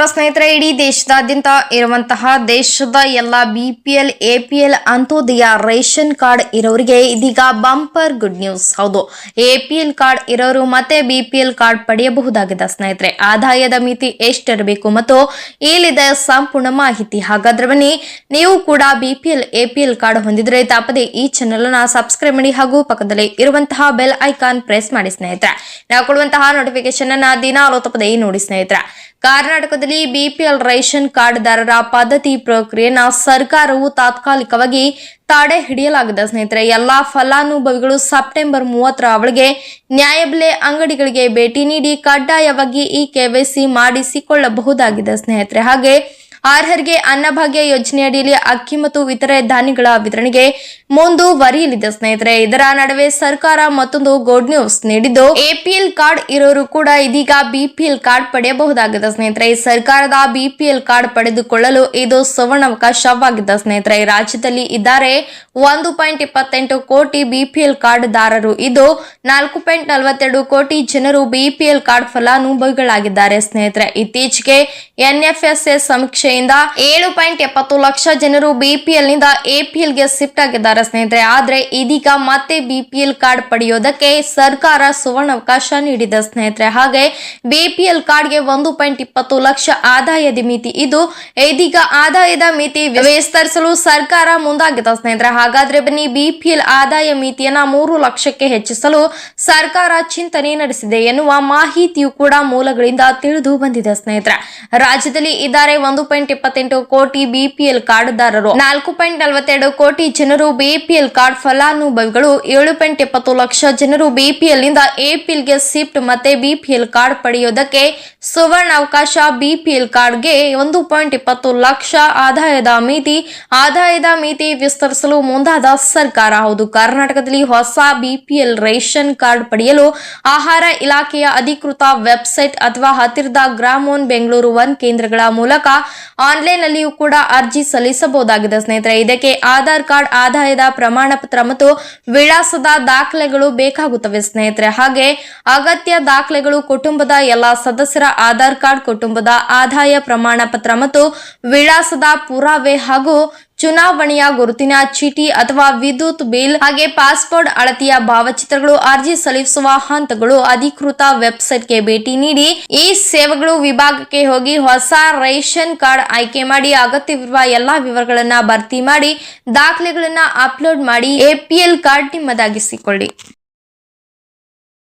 ನಮಸ್ಕಾರ ಸ್ನೇಹಿತರೆ, ಇಡೀ ದೇಶದಾದ್ಯಂತ ಇರುವಂತಹ ದೇಶದ ಎಲ್ಲ BPL APL Antyodaya ration card ಇರೋರಿಗೆ ಇದೀಗ ಬಂಪರ್ ಗುಡ್ ನ್ಯೂಸ್. ಹೌದು, APL ಕಾರ್ಡ್ ಇರೋರು ಮತ್ತೆ BPL ಕಾರ್ಡ್ ಪಡೆಯಬಹುದಾಗಿದೆ ಸ್ನೇಹಿತರೆ. ಆದಾಯದ ಮಿತಿ ಎಷ್ಟಿರಬೇಕು ಮತ್ತು ಇಲ್ಲಿದೆ ಸಂಪೂರ್ಣ ಮಾಹಿತಿ. ಹಾಗಾದ್ರೆ ಬನ್ನಿ, ನೀವು ಕೂಡ BPL APL ಕಾರ್ಡ್ ಹೊಂದಿದ್ರೆ ತಪ್ಪದೆ ಈ ಚಾನೆಲ್ ಅನ್ನ ಸಬ್ಸ್ಕ್ರೈಬ್ ಮಾಡಿ ಹಾಗೂ ಪಕ್ಕದಲ್ಲಿ ಇರುವಂತಹ ಬೆಲ್ ಐಕಾನ್ ಪ್ರೆಸ್ ಮಾಡಿ ಸ್ನೇಹಿತರೆ. ನಾವು ಕೊಡುವಂತಹ ನೋಟಿಫಿಕೇಶನ್ ಅನ್ನ ದಿನಾಲೂ ತಪ್ಪದೆ ನೋಡಿ ಸ್ನೇಹಿತರೆ. ಕರ್ನಾಟಕದಲ್ಲಿ BPL ರೇಷನ್ ಕಾರ್ಡ್ದಾರರ ಪದ್ಧತಿ ಪ್ರಕ್ರಿಯೆಯನ್ನು ಸರ್ಕಾರವು ತಾತ್ಕಾಲಿಕವಾಗಿ ತಡೆ ಹಿಡಿಯಲಾಗಿದೆ ಸ್ನೇಹಿತರೆ. ಎಲ್ಲಾ ಫಲಾನುಭವಿಗಳು ಸೆಪ್ಟೆಂಬರ್ 30ರ ಒಳಗೆ ನ್ಯಾಯಬೆಲೆ ಅಂಗಡಿಗಳಿಗೆ ಭೇಟಿ ನೀಡಿ ಕಡ್ಡಾಯವಾಗಿ ಈ KYC ಮಾಡಿಸಿಕೊಳ್ಳಬಹುದಾಗಿದೆ ಸ್ನೇಹಿತರೆ. ಹಾಗೆ ಅರ್ಹರಿಗೆ ಅನ್ನಭಾಗ್ಯ ಯೋಜನೆಯಡಿಯಲ್ಲಿ ಅಕ್ಕಿ ಮತ್ತು ಇತರೆ ಧಾನ್ಯಗಳ ವಿತರಣೆಗೆ ಮುಂದುವರಿಯಲಿದೆ ಸ್ನೇಹಿತರೆ. ಇದರ ನಡುವೆ ಸರ್ಕಾರ ಮತ್ತೊಂದು ಗುಡ್ ನ್ಯೂಸ್ ನೀಡಿದ್ದು, APL ಕಾರ್ಡ್ ಇರೋರು ಕೂಡ ಇದೀಗ BPL ಕಾರ್ಡ್ ಪಡೆಯಬಹುದಾಗಿದೆ ಸ್ನೇಹಿತರೆ. ಸರ್ಕಾರದ BPL ಕಾರ್ಡ್ ಪಡೆದುಕೊಳ್ಳಲು ಇದು ಸುವರ್ಣಾವಕಾಶವಾಗಿದೆ ಸ್ನೇಹಿತರೆ. ರಾಜ್ಯದಲ್ಲಿ ಇದ್ದಾರೆ 1.28 ಕೋಟಿ BPL ಕಾರ್ಡ್ ದಾರರು. ಇದು 4.42 ಕೋಟಿ ಜನರು BPL ಕಾರ್ಡ್ ಫಲಾನುಭವಿಗಳಾಗಿದ್ದಾರೆ ಸ್ನೇಹಿತರೆ. ಇತ್ತೀಚೆಗೆ NFSA ಸಮೀಕ್ಷೆಯಿಂದ 7.70 ಲಕ್ಷ ಜನರು BPL ನಿಂದ APL ಗೆ ಶಿಫ್ಟ್ ಆಗಿದ್ದಾರೆ ಸ್ನೇಹಿತರೆ. ಆದ್ರೆ ಇದೀಗ ಮತ್ತೆ BPL ಕಾರ್ಡ್ ಪಡೆಯೋದಕ್ಕೆ ಸರ್ಕಾರ ಸುವರ್ಣಾವಕಾಶ ನೀಡಿದೆ ಸ್ನೇಹಿತರೆ. ಹಾಗೆ BPL ಕಾರ್ಡ್ಗೆ 1.20 ಲಕ್ಷ ಆದಾಯದ ಮಿತಿ ಇದು. ಇದೀಗ ಆದಾಯದ ಮಿತಿ ವಿಸ್ತರಿಸಲು ಸರ್ಕಾರ ಮುಂದಾಗಿದೆ ಸ್ನೇಹಿತರೆ. ಹಾಗಾದ್ರೆ ಬನ್ನಿ, BPL ಆದಾಯ ಮಿತಿಯನ್ನ 3 ಲಕ್ಷಕ್ಕೆ ಹೆಚ್ಚಿಸಲು ಸರ್ಕಾರ ಚಿಂತನೆ ನಡೆಸಿದೆ ಎನ್ನುವ ಮಾಹಿತಿಯು ಕೂಡ ಮೂಲಗಳಿಂದ ತಿಳಿದು ಬಂದಿದೆ ಸ್ನೇಹಿತರೆ. ರಾಜ್ಯದಲ್ಲಿ ಇದ್ದಾರೆ 1.28 ಕೋಟಿ BPL ಕಾರ್ಡ್ದಾರರು. 4.42 ಕೋಟಿ ಜನರು BPL ಕಾರ್ಡ್ ಫಲಾನುಭವಿಗಳು. 7.70 ಲಕ್ಷ ಜನರು BPL ನಿಂದ APL ಗೆ ಶಿಫ್ಟ್ ಮತ್ತೆ BPL ಕಾರ್ಡ್ ಪಡೆಯೋದಕ್ಕೆ ಸುವರ್ಣಾವಕಾಶ. BPL ಕಾರ್ಡ್ಗೆ 1.20 ಲಕ್ಷ ಆದಾಯದ ಮಿತಿ ವಿಸ್ತರಿಸಲು ಮುಂದಾದ ಸರ್ಕಾರ. ಹೌದು, ಕರ್ನಾಟಕದಲ್ಲಿ ಹೊಸ BPL ರೇಷನ್ ಕಾರ್ಡ್ ಪಡೆಯಲು ಆಹಾರ ಇಲಾಖೆಯ ಅಧಿಕೃತ ವೆಬ್ಸೈಟ್ ಅಥವಾ ಹತ್ತಿರದ ಗ್ರಾಮೋನ್ ಬೆಂಗಳೂರು 1 ಕೇಂದ್ರಗಳ ಮೂಲಕ ಆನ್ಲೈನ್ ನಲ್ಲಿಯೂ ಕೂಡ ಅರ್ಜಿ ಸಲ್ಲಿಸಬಹುದಾಗಿದೆ ಸ್ನೇಹಿತರೆ. ಇದಕ್ಕೆ ಆಧಾರ್ ಕಾರ್ಡ್, ಆದಾಯದ ಪ್ರಮಾಣ ಪತ್ರ ಮತ್ತು ವಿಳಾಸದ ದಾಖಲೆಗಳು ಬೇಕಾಗುತ್ತವೆ ಸ್ನೇಹಿತರೆ. ಹಾಗೆ ಅಗತ್ಯ ದಾಖಲೆಗಳು: ಕುಟುಂಬದ ಎಲ್ಲಾ ಸದಸ್ಯರ ಆಧಾರ್ ಕಾರ್ಡ್, ಕುಟುಂಬದ ಆದಾಯ ಪ್ರಮಾಣ ಪತ್ರ ಮತ್ತು ವಿಳಾಸದ ಪುರಾವೆ ಹಾಗೂ ಚುನಾವಣೆಯ ಗುರುತಿನ ಚೀಟಿ ಅಥವಾ ವಿದ್ಯುತ್ ಬಿಲ್, ಹಾಗೆ ಪಾಸ್ಪೋರ್ಟ್ ಅಳತೆಯ ಭಾವಚಿತ್ರಗಳು. ಅರ್ಜಿ ಸಲ್ಲಿಸುವ ಹಂತಗಳು: ಅಧಿಕೃತ ವೆಬ್ಸೈಟ್ಗೆ ಭೇಟಿ ನೀಡಿ ಈ ಸೇವೆಗಳು ವಿಭಾಗಕ್ಕೆ ಹೋಗಿ ಹೊಸ ರೇಷನ್ ಕಾರ್ಡ್ ಆಯ್ಕೆ ಮಾಡಿ ಅಗತ್ಯವಿರುವ ಎಲ್ಲಾ ವಿವರಗಳನ್ನ ಭರ್ತಿ ಮಾಡಿ ದಾಖಲೆಗಳನ್ನ ಅಪ್ಲೋಡ್ ಮಾಡಿ APL ಕಾರ್ಡ್ ನಿಮ್ಮದಾಗಿಸಿಕೊಳ್ಳಿ.